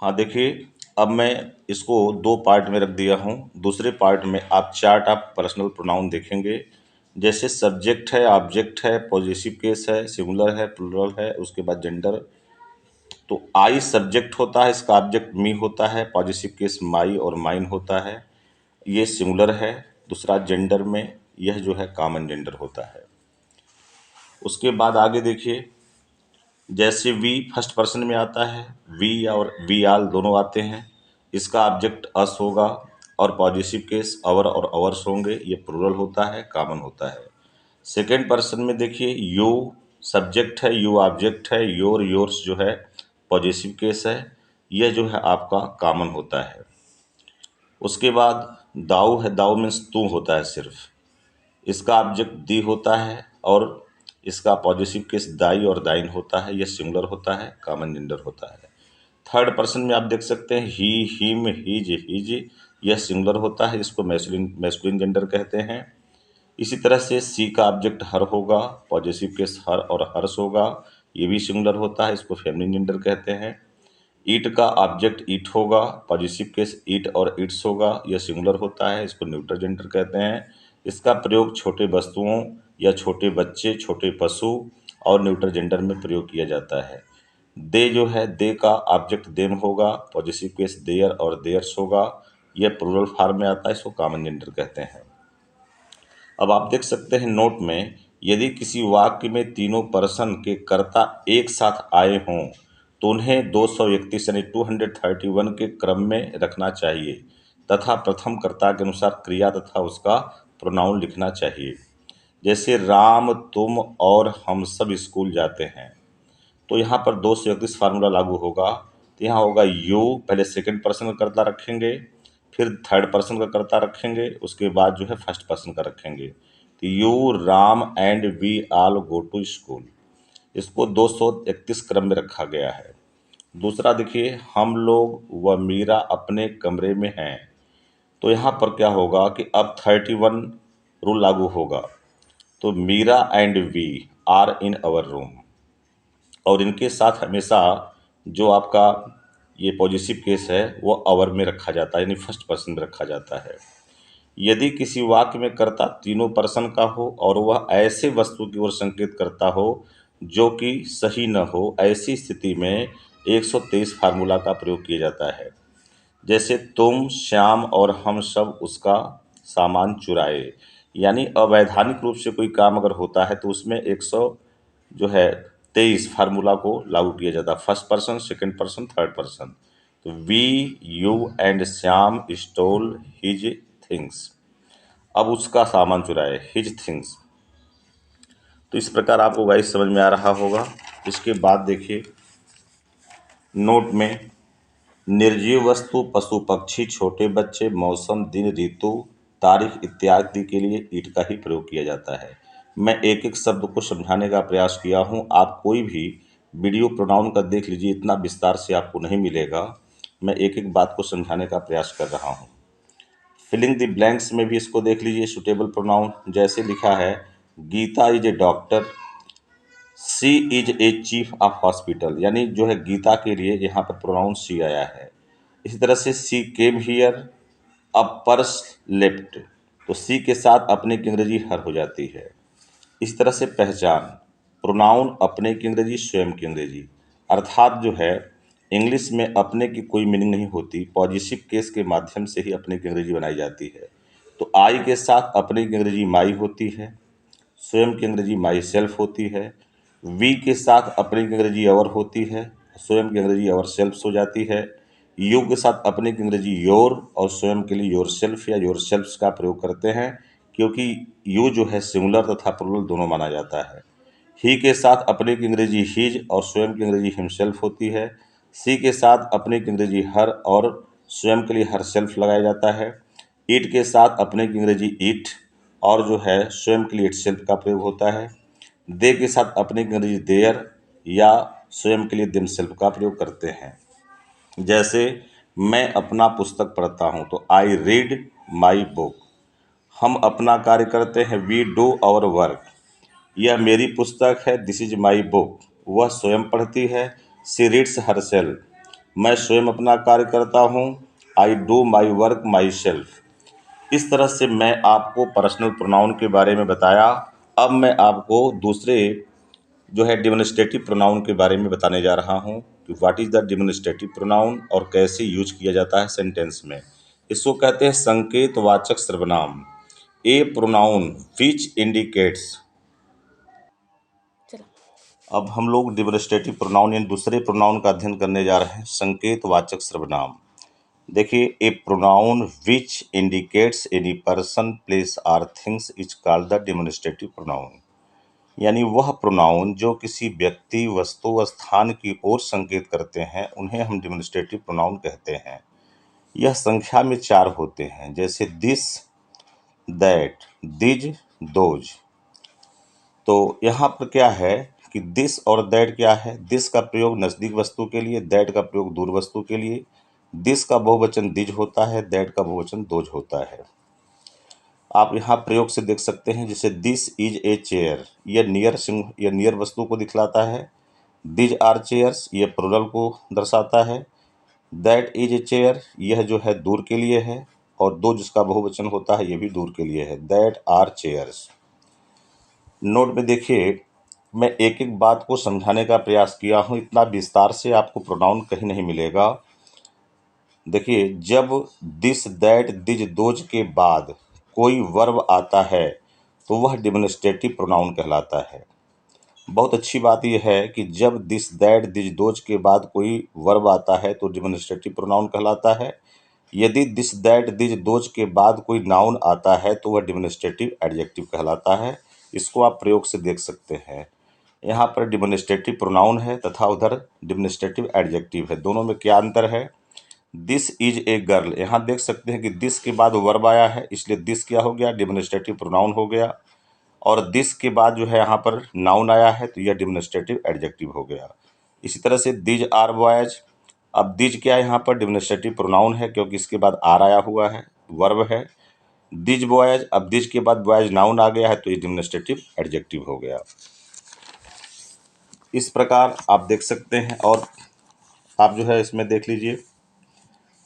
हाँ देखिए, अब मैं इसको 2 पार्ट में रख दिया हूँ। दूसरे पार्ट में आप चार्ट ऑफ पर्सनल प्रोनाउन देखेंगे। जैसे सब्जेक्ट है, ऑब्जेक्ट है, पॉजेसिव केस है, सिंगुलर है, प्लूरल है, उसके बाद जेंडर। तो आई सब्जेक्ट होता है, इसका ऑब्जेक्ट मी होता है, पॉजेसिव केस माई और माइन होता है। ये सिंगुलर है। दूसरा जेंडर में यह जो है कॉमन जेंडर होता है। उसके बाद आगे देखिए, जैसे वी फर्स्ट पर्सन में आता है, वी और वी आल दोनों आते हैं। इसका ऑब्जेक्ट अस होगा और पॉजिटिव केस अवर और अवर्स होंगे। ये प्लूरल होता है, कॉमन होता है। सेकेंड पर्सन में देखिए, यू सब्जेक्ट है, यू ऑब्जेक्ट है, योर योर्स जो है पॉजिटिव केस है। यह जो है आपका कॉमन होता है। उसके बाद दाऊ है, दाऊ मीन्स तू होता है सिर्फ। इसका ऑब्जेक्ट दी होता है और इसका पॉजिटिव केस दाई और दाइन होता है। यह सिंगुलर होता है, कॉमन जेंडर होता है। थर्ड पर्सन में आप देख सकते हैं ही, हिम, हिज। यह सिंगुलर होता है, इसको मैस्कुलिन जेंडर कहते हैं। इसी तरह से सी का ऑब्जेक्ट हर होगा, पॉजिटिव केस हर और हर्ष होगा। ये भी सिंगुलर होता है, इसको फेमिनिन जेंडर कहते हैं। ईट का ऑब्जेक्ट ईट होगा, पॉजिटिव केस ईट और इट्स होगा। यह सिंगुलर होता है, इसको न्यूट्रल जेंडर कहते हैं। इसका प्रयोग छोटे वस्तुओं या छोटे बच्चे, छोटे पशु और न्यूट्रल जेंडर में प्रयोग किया जाता है। दे जो है, दे का ऑब्जेक्ट देम होगा, पॉजिटिव केस देयर और देयर्स होगा। यह प्लूरल फॉर्म में आता है, इसको कॉमन जेंडर कहते हैं। अब आप देख सकते हैं नोट में, यदि किसी वाक्य में तीनों पर्सन के कर्ता एक साथ आए हों तो उन्हें 231 यानी 231 के क्रम में रखना चाहिए तथा प्रथम कर्ता के अनुसार क्रिया तथा उसका प्रोनाउन लिखना चाहिए। जैसे राम, तुम और हम सब स्कूल जाते हैं। तो यहाँ पर 231 फार्मूला लागू होगा। तो यहाँ होगा यू, पहले सेकंड पर्सन का कर्ता रखेंगे, फिर थर्ड पर्सन का कर्ता रखेंगे, उसके बाद जो है फर्स्ट पर्सन का रखेंगे। तो you, Ram and we all go to school. इसको 231 क्रम में रखा गया है। दूसरा देखिए, हम लोग व मीरा अपने कमरे में हैं। तो यहाँ पर क्या होगा कि अब 31 रूल लागू होगा। तो Meera and we are in our room, और इनके साथ हमेशा जो आपका ये पॉजिटिव केस है वो अवर में रखा जाता है, यानी फर्स्ट पर्सन में रखा जाता है। यदि किसी वाक्य में कर्ता तीनों पर्सन का हो और वह ऐसे वस्तु की ओर संकेत करता हो जो कि सही न हो, ऐसी स्थिति में 123 फार्मूला का प्रयोग किया जाता है। जैसे तुम, श्याम और हम सब उसका सामान चुराए। यानी अवैधानिक रूप से कोई काम अगर होता है तो उसमें 100 जो है 23 फार्मूला को लागू किया जाता है। First person, second person, third person. तो we, you and Shyam stole his things. अब उसका सामान चुराए, हिज थिंग्स। तो इस प्रकार आपको गाइस समझ में आ रहा होगा। इसके बाद देखिए नोट में, निर्जीव वस्तु, पशु पक्षी, छोटे बच्चे, मौसम, दिन, ऋतु, तारीख इत्यादि के लिए ईट का ही प्रयोग किया जाता है। मैं एक एक शब्द को समझाने का प्रयास किया हूँ। आप कोई भी वीडियो प्रोनाउन का देख लीजिए, इतना विस्तार से आपको नहीं मिलेगा। मैं एक एक बात को समझाने का प्रयास कर रहा हूँ। फिलिंग द ब्लैंक्स में भी इसको देख लीजिए, सुटेबल प्रोनाउन जैसे लिखा है, Geeta is a doctor, she is a chief of hospital. यानी जो है गीता के लिए यहाँ पर प्रोनाउन सी आया है। इसी तरह से she came here, a purse left. तो सी के साथ अपने की अंग्रेजी हर हो जाती है। इस तरह से पहचान, प्रोनाउन अपने की अंग्रेजी, स्वयं की अंग्रेजी। अर्थात जो है इंग्लिश में अपने की कोई मीनिंग नहीं होती, पॉजिटिव केस के माध्यम से ही अपने की अंग्रेजी बनाई जाती है। तो आई के साथ अपने की अंग्रेजी माई होती है, स्वयं की अंग्रेजी माई सेल्फ होती है। वी के साथ अपने की अंग्रेजी अवर होती है, स्वयं की अंग्रेजी अवर सेल्फ्स हो जाती है। यू के साथ अपने की अंग्रेजी योर और स्वयं के लिए योर सेल्फ या योर सेल्फ्स का प्रयोग करते हैं, क्योंकि यू जो है सिंगुलर तथा प्लूरल दोनों माना जाता है। ही के साथ अपने की अंग्रेजी हिज और स्वयं की अंग्रेजी हिमसेल्फ होती है। सी के साथ अपने की अंग्रेजी हर और स्वयं के लिए हर सेल्फ लगाया जाता है। ईट के साथ अपने की अंग्रेजी ईट और जो है स्वयं के लिए इट सेल्फ का प्रयोग होता है। दे के साथ अपने की अंग्रेजी देयर या स्वयं के लिए देम सेल्फ का प्रयोग करते हैं। जैसे मैं अपना पुस्तक पढ़ता हूँ, तो आई रीड माई बुक। हम अपना कार्य करते हैं, वी डू आवर वर्क। यह मेरी पुस्तक है, दिस इज माई बुक। वह स्वयं पढ़ती है, सी रीड्स हर सेल्फ। मैं स्वयं अपना कार्य करता हूँ, I do my work my self. इस तरह से मैं आपको पर्सनल प्रोनाउन के बारे में बताया। अब मैं आपको दूसरे जो है डिमोनिस्ट्रेटिव प्रोनाउन के बारे में बताने जा रहा हूँ कि what is the demonstrative pronoun और कैसे यूज किया जाता है सेंटेंस में। इसको कहते हैं संकेतवाचक सर्वनाम, ए प्रोनाउन विच इंडिकेट्स। अब हम लोग डिमोनिस्ट्रेटिव प्रोनाउन यानी दूसरे प्रोनाउन का अध्ययन करने जा रहे हैं, संकेतवाचक सर्वनाम। देखिए, a pronoun which indicates any person place or things is called the demonstrative pronoun. यानी वह प्रोनाउन जो किसी व्यक्ति, वस्तु व स्थान की ओर संकेत करते हैं उन्हें हम डिमोनिस्ट्रेटिव प्रोनाउन कहते हैं। यह संख्या में 4 होते हैं, जैसे दिस, दैट, दिज, दोज। तो यहाँ पर क्या है कि दिस और दैट क्या है, दिस का प्रयोग नज़दीक वस्तु के लिए, दैट का प्रयोग दूर वस्तु के लिए। दिस का बहुवचन दिज होता है, दैट का बहुवचन दोज होता है। आप यहाँ प्रयोग से देख सकते हैं, जैसे दिस इज ए चेयर, यह नियर वस्तु को दिखलाता है। दिज आर चेयर्स, यह प्लुरल को दर्शाता है। दैट इज ए चेयर, यह जो है दूर के लिए है। और दो जिसका बहुवचन होता है यह भी दूर के लिए है, दैट आर चेयर्स। नोट में देखिए, मैं एक एक बात को समझाने का प्रयास किया हूँ, इतना विस्तार से आपको प्रोनाउन कहीं नहीं मिलेगा। देखिए, जब दिस, दैट, दिज, दोज के बाद कोई वर्ब आता है तो वह डिमोनिस्ट्रेटिव प्रोनाउन कहलाता है। बहुत अच्छी बात यह है कि जब दिस, दैट, दिज, दोज के बाद कोई वर्ब आता है तो डिमोनिस्ट्रेटिव प्रोनाउन कहलाता है। यदि दिस, दैट, दिज, दोज के बाद कोई नाउन आता है तो वह डिमोनिस्ट्रेटिव एडजेक्टिव कहलाता है। इसको आप प्रयोग से देख सकते हैं। यहाँ पर डिमोनिस्ट्रेटिव प्रोनाउन है तथा उधर डिमोनिस्ट्रेटिव एडजेक्टिव है। दोनों में क्या अंतर है? दिस इज ए गर्ल, यहाँ देख सकते हैं कि दिस के बाद वर्ब आया है, इसलिए दिस क्या हो गया, डिमोनिस्ट्रेटिव प्रोनाउन हो गया। और दिस के बाद जो है यहाँ पर नाउन आया है तो यह डिमोनिस्ट्रेटिव एडजेक्टिव हो गया। इसी तरह से दिज आर बॉयज, अब दिज क्या है यहाँ पर डिमोनिस्ट्रेटिव प्रोनाउन है क्योंकि इसके बाद आर आया हुआ है, वर्ब है। दिज बॉयज, अब दिज के बाद बॉयज नाउन आ गया है तो ये डिमोनिस्ट्रेटिव एडजेक्टिव हो गया। इस प्रकार आप देख सकते हैं। और आप जो है इसमें देख लीजिए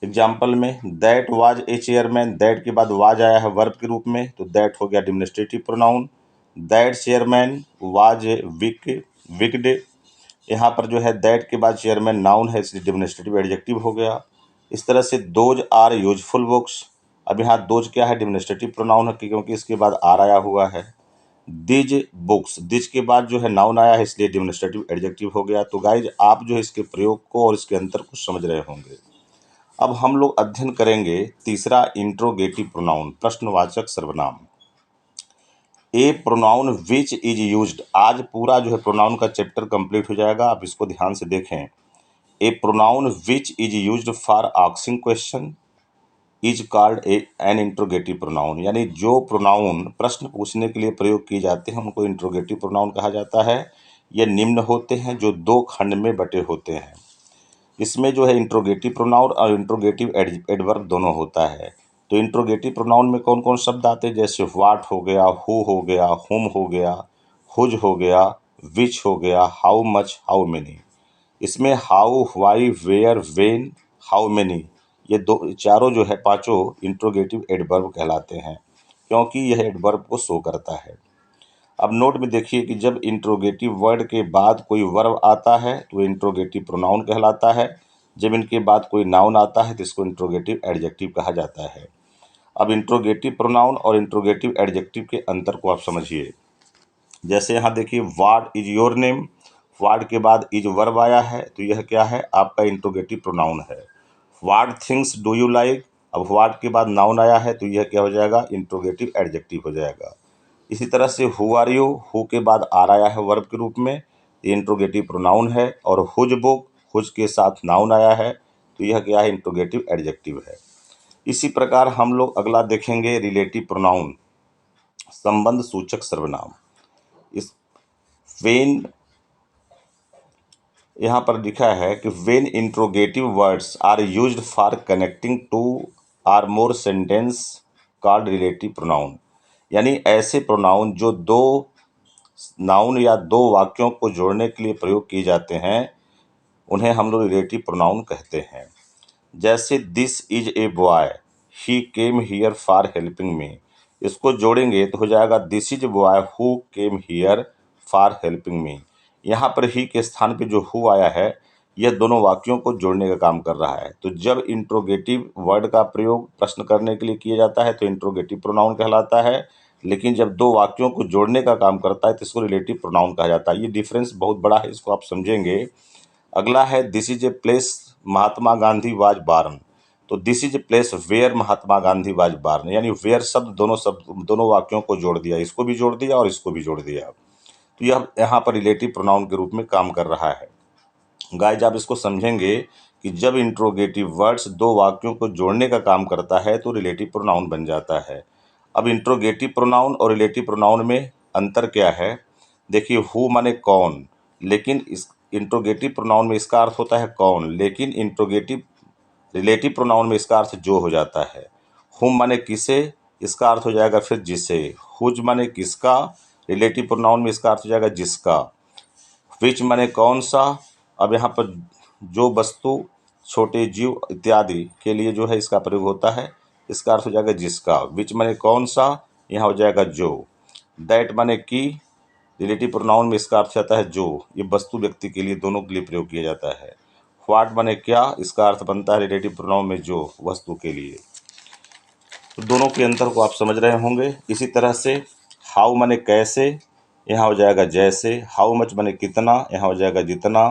एग्जाम्पल में, that was a chairman, that के बाद वाज आया है वर्ब के रूप में तो दैट हो गया demonstrative pronoun. That chairman was a wicked, यहाँ पर जो है दैट के बाद चेयरमैन नाउन है इसलिए डिमोनिस्ट्रेटिव एडजेक्टिव हो गया। इस तरह से दोज आर यूजफुल बुक्स, अब यहाँ दोज क्या है, डिमोनिस्ट्रेटिव प्रोनाउन है क्योंकि इसके बाद आर आया हुआ है। दिज बुक्स, दिज के बाद जो है नाउन आया है इसलिए डिमोनिस्ट्रेटिव एडजेक्टिव हो गया। तो गाइज आप जो है इसके प्रयोग को और इसके अंतर को समझ रहे होंगे। अब हम लोग अध्ययन करेंगे तीसरा इंट्रोगेटिव प्रोनाउन, प्रश्नवाचक सर्वनाम। ए प्रोनाउन विच इज यूज्ड, आज पूरा जो है प्रोनाउन का चैप्टर कंप्लीट हो जाएगा, आप इसको ध्यान से देखें। A pronoun which is used for asking question is called an interrogative pronoun, यानी जो प्रोनाउन प्रश्न पूछने के लिए प्रयोग किए जाते हैं उनको इंट्रोगेटिव प्रोनाउन कहा जाता है। ये निम्न होते हैं जो 2 खंड में बटे होते हैं। इसमें जो है इंट्रोगेटिव प्रोनाउन और इंट्रोगेटिव एडवर्ब दोनों होता है। तो इंट्रोगेटिव प्रोनाउन में कौन कौन शब्द आते हैं, जैसे व्हाट हो गया, हु हो गया, हुम हो गया, हुज हो गया, विच हो गया, हाउ मच, हाउ मेनी। इसमें how, why, where, when, how many, ये चारों जो है पांचों इंट्रोगेटिव एडवर्ब कहलाते हैं क्योंकि यह एडवर्ब को शो करता है। अब नोट में देखिए कि जब इंट्रोगेटिव वर्ड के बाद कोई वर्ब आता है तो इंट्रोगेटिव प्रोनाउन कहलाता है। जब इनके बाद कोई नाउन आता है तो इसको इंट्रोगेटिव एडजेक्टिव कहा जाता है। अब इंट्रोगेटिव प्रोनाउन और इंट्रोगेटिव एडजेक्टिव के अंतर को आप समझिए। जैसे यहाँ देखिए, what is your name, what के बाद इज वर्ब आया है तो यह क्या है, आपका इंट्रोगेटिव प्रोनाउन है। What things do you like, अब व्हाट के बाद नाउन आया है तो यह क्या हो जाएगा, इंट्रोगेटिव एडजेक्टिव हो जाएगा। इसी तरह से हु आर यू, हु के बाद आर आया है वर्ब के रूप में, ये इंट्रोगेटिव प्रोनाउन है। और हुज बुक, हुज के साथ नाउन आया है तो यह क्या है, इंट्रोगेटिव एडजेक्टिव है। इसी प्रकार हम लोग अगला देखेंगे रिलेटिव प्रोनाउन, संबंध सूचक सर्वनाम। इस वेन, यहाँ पर लिखा है कि when interrogative words are used for connecting two or more sentence called relative pronoun, यानी ऐसे प्रोनाउन जो 2 नाउन या 2 वाक्यों को जोड़ने के लिए प्रयोग किए जाते हैं उन्हें हम लोग रिलेटिव प्रोनाउन कहते हैं। जैसे this is a boy, he came here for helping me, इसको जोड़ेंगे तो हो जाएगा this is boy who came here for helping me. यहाँ पर ही के स्थान पे जो हु आया है, यह दोनों वाक्यों को जोड़ने का काम कर रहा है। तो जब इंट्रोगेटिव वर्ड का प्रयोग प्रश्न करने के लिए किया जाता है तो इंट्रोगेटिव प्रोनाउन कहलाता है, लेकिन जब दो वाक्यों को जोड़ने का काम करता है तो इसको रिलेटिव प्रोनाउन कहा जाता है। ये डिफरेंस बहुत बड़ा है, इसको आप समझेंगे। अगला है this is a place Mahatma Gandhi was born, तो this is a place where Mahatma Gandhi was born, यानी वेयर शब्द दोनों वाक्यों को जोड़ दिया, इसको भी जोड़ दिया और इसको भी जोड़ दिया। तो यह यहाँ पर रिलेटिव प्रोनाउन के रूप में काम कर रहा है। गाइज आप इसको समझेंगे कि जब इंट्रोगेटिव वर्ड्स दो वाक्यों को जोड़ने का काम करता है तो रिलेटिव प्रोनाउन बन जाता है। अब इंट्रोगेटिव प्रोनाउन और रिलेटिव प्रोनाउन में अंतर क्या है? देखिए, हु माने कौन, लेकिन इस इंट्रोगेटिव प्रोनाउन में इसका अर्थ होता है कौन, लेकिन इंट्रोगेटिव रिलेटिव प्रोनाउन में इसका अर्थ जो हो जाता है। हुम माने किसे, इसका अर्थ हो जाएगा फिर जिसे। हुज माने किसका, रिलेटिव प्रोनाउन में इसका अर्थ हो जाएगा जिसका। विच माने कौन सा, अब यहाँ पर जो वस्तु, छोटे जीव इत्यादि के लिए जो है इसका प्रयोग होता है, इसका अर्थ हो जाएगा जिसका। विच माने कौन सा, यहाँ हो जाएगा जो। दैट माने की, रिलेटिव प्रोनाउन में इसका अर्थ आता है जो, ये वस्तु व्यक्ति के लिए दोनों के लिए प्रयोग किया जाता है। व्हाट माने क्या, इसका अर्थ बनता है रिलेटिव प्रोनाउन में जो, वस्तु के लिए। तो दोनों के अंतर को आप समझ रहे होंगे। इसी तरह से हाउ माने कैसे, यहाँ हो जाएगा जैसे। हाउ मच माने कितना, यहाँ हो जाएगा जितना।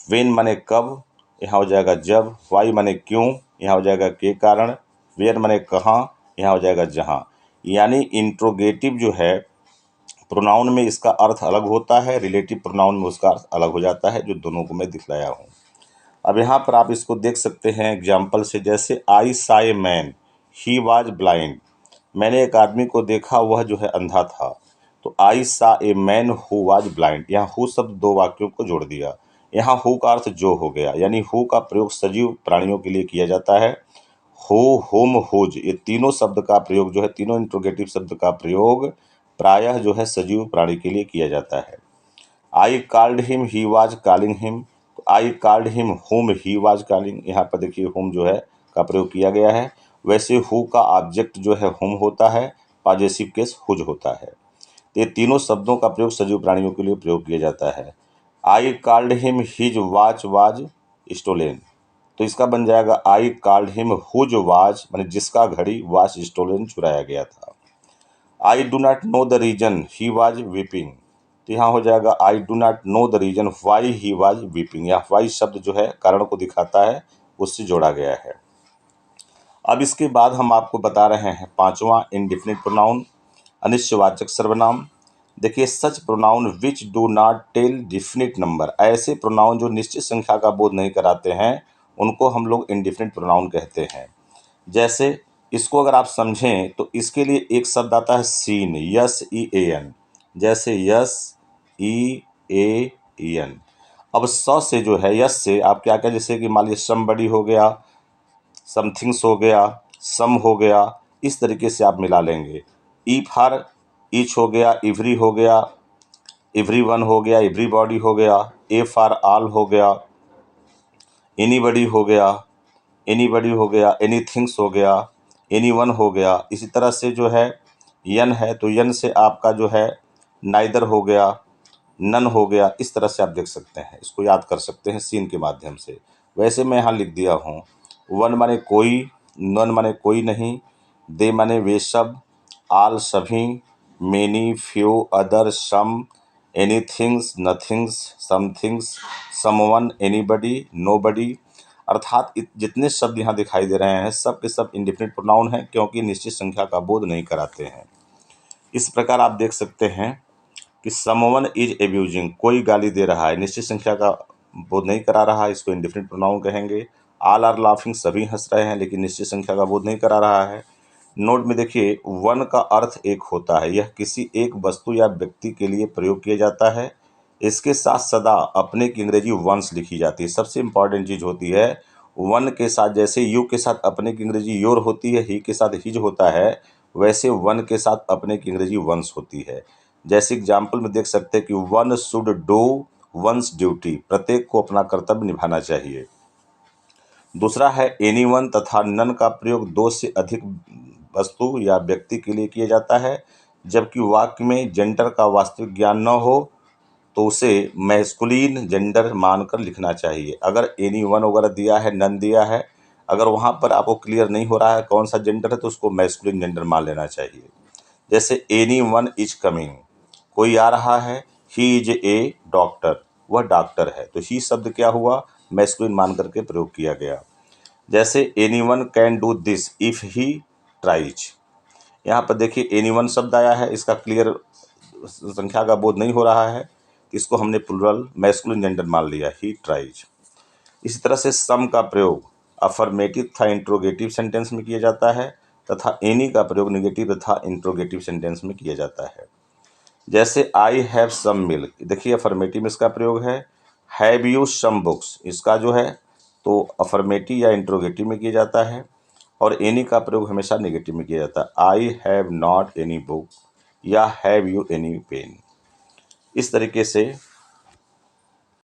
वेन माने कब, यहाँ हो जाएगा जब। वाई माने क्यों, यहाँ हो जाएगा के कारण। वेयर माने कहाँ, यहाँ हो जाएगा जहाँ। यानी इंट्रोगेटिव जो है प्रोनाउन में इसका अर्थ अलग होता है, रिलेटिव प्रोनाउन में उसका अर्थ अलग हो जाता है, जो दोनों को मैं दिखलाया हूँ। अब यहाँ पर आप इसको देख सकते हैं एग्जाम्पल से, जैसे आई सा a man, he was blind, मैंने एक आदमी को देखा, वह जो है अंधा था। तो आई सा a man who was blind, यहाँ हु शब्द दो वाक्यों को जोड़ दिया। यहाँ हु का अर्थ जो हो गया, यानी हु का प्रयोग सजीव प्राणियों के लिए किया जाता है। हु, हुम, हुज, ये तीनों शब्द का प्रयोग जो है, तीनों इंट्रोगेटिव शब्द का प्रयोग प्रायः जो है सजीव प्राणी के लिए किया जाता है। I called him, he was calling him, तो आई कॉल्ड हिम हुम, ही वाज कॉलिंग, यहाँ पर देखिए हुम जो है का प्रयोग किया गया है। वैसे हु का ऑब्जेक्ट जो है हुम होता है, पॉजेसिव केस हुज होता है। तो ये तीनों शब्दों का प्रयोग सजीव प्राणियों के लिए प्रयोग किया जाता है। I called him his watch was stolen, तो इसका बन जाएगा I called him whose watch, माने जिसका घड़ी वॉच स्टोलन, चुराया गया था। I do not know the reason he was weeping, तो यहाँ हो जाएगा I do not know the reason why he was weeping, यहाँ वाई शब्द जो है कारण को दिखाता है, उससे जोड़ा गया है। अब इसके बाद हम आपको बता रहे हैं पांचवा इंडिफिनिट प्रोनाउन, अनिश्चयवाचक सर्वनाम। देखिए, such pronoun which do not tell definite number, ऐसे प्रोनाउन जो निश्चित संख्या का बोध नहीं कराते हैं, उनको हम लोग इंडिफिनिट प्रोनाउन कहते हैं। जैसे इसको अगर आप समझें तो इसके लिए एक शब्द आता है scene, yes E A N, जैसे यस ई ए एन। अब स से जो है, यस से आप क्या क्या, जैसे कि मान लीजिए समबडी हो गया, समथिंग्स हो गया, सम हो गया, इस तरीके से आप मिला लेंगे। ई फॉर ईच हो गया, इवरी हो गया, एवरीवन हो गया, एवरीबॉडी हो गया। ए फॉर ऑल हो गया, एनीबडी हो गया, एनीबडी हो गया, एनीथिंग्स हो गया, एनीवन हो गया। इसी तरह से जो है यन है, तो यन से आपका जो है नाइदर हो गया, नन हो गया। इस तरह से आप देख सकते हैं, इसको याद कर सकते हैं सीन के माध्यम से। वैसे मैं यहाँ लिख दिया हूँ, वन माने कोई, नन माने कोई नहीं, दे माने वे सब, आल सभी, many few, other some, anythings nothings, somethings someone, anybody nobody. अर्थात जितने शब्द यहाँ दिखाई दे रहे हैं सब के सब इंडेफिनिट प्रोनाउन हैं, क्योंकि निश्चित संख्या का बोध नहीं कराते हैं। इस प्रकार आप देख सकते हैं कि समवन इज एब्यूजिंग, कोई गाली दे रहा है, निश्चित संख्या का बोध नहीं करा रहा है, इसको इंडेफिनिट प्रोनाउन कहेंगे। ऑल आर लाफिंग, सभी हंस रहे हैं, लेकिन निश्चित संख्या का बोध नहीं करा रहा है। नोट में देखिए, वन का अर्थ एक होता है, यह किसी एक वस्तु या व्यक्ति के लिए प्रयोग किया जाता है। इसके साथ सदा अपने की अंग्रेजी वंस लिखी जाती है। सबसे इंपॉर्टेंट चीज़ होती है, वन के साथ जैसे यू के साथ अपने की अंग्रेजी योर होती है, ही के साथ हिज होता है, वैसे वन के साथ अपने की अंग्रेजी वंस होती है। जैसे एग्जाम्पल में देख सकते हैं कि one should do once duty, प्रत्येक को अपना कर्तव्य निभाना चाहिए। दूसरा है एनीवन तथा नन का प्रयोग दो से अधिक वस्तु या व्यक्ति के लिए किया जाता है, जबकि वाक्य में जेंडर का वास्तविक ज्ञान न हो तो उसे मैस्कुलिन जेंडर मानकर लिखना चाहिए। अगर एनीवन वगैरह दिया है, नन दिया है, अगर वहाँ पर आपको क्लियर नहीं हो रहा है कौन सा जेंडर है तो उसको मैस्कुलिन जेंडर मान लेना चाहिए। जैसे एनीवन इज कमिंग, कोई आ रहा है, ही इज ए डॉक्टर, वह डॉक्टर है, तो ही शब्द क्या हुआ, मैस्कुलिन मान करके प्रयोग किया गया। जैसे anyone can do this if he tries, यहाँ पर देखिए एनीवन शब्द आया है, इसका क्लियर संख्या का बोध नहीं हो रहा है, इसको हमने प्लुरल मैस्कुलिन जेंडर मान लिया, ही ट्राइज। इसी तरह से सम का प्रयोग अफर्मेटिव तथा इंट्रोगेटिव सेंटेंस में किया जाता है तथा एनी का प्रयोग निगेटिव तथा इंट्रोगेटिव सेंटेंस में किया जाता है। जैसे आई हैव सम मिल्क, देखिए अफर्मेटिव में इसका प्रयोग है। हैव यू सम बुक्स, इसका जो है तो अफर्मेटिव या इंट्रोगेटिव में किया जाता है और एनी का प्रयोग हमेशा नेगेटिव में किया जाता है। I have not any book या हैव यू एनी पेन। इस तरीके से